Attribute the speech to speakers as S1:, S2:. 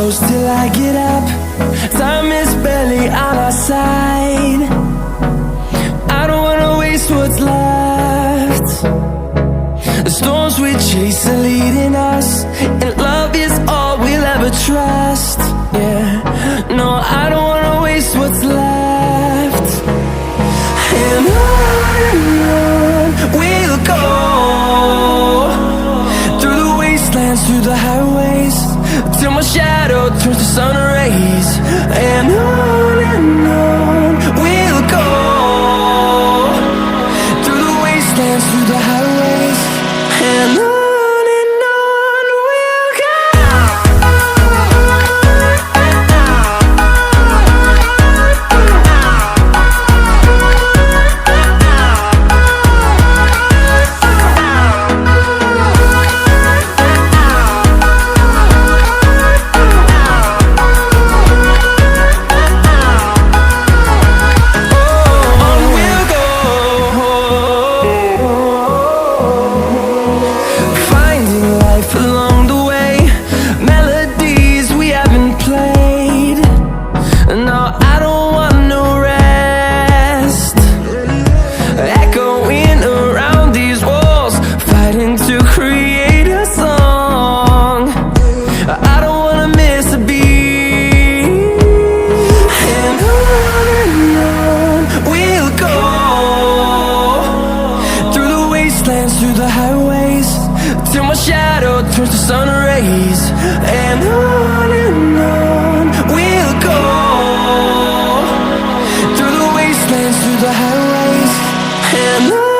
S1: close till I get up. Time is barely on our side. I don't wanna waste what's left. The storms we chase are leading us, and love is all we'll ever trust. Yeah, no, I don't wanna waste what's left. And on we'll go, through the wastelands, through the highways, till my shadow turns to sun rays. And on we'll go, through the wastelands, through the highways, and on we'll go. Along the way, melodies we haven't played. No, I don't want no rest. Echoing around these walls, fighting to create a song. I don't wanna miss a beat. And on we'll go, through the wastelands, through the highways, till my shadow turns to sun rays. And on we'll go, through the wastelands, through the highways, and on.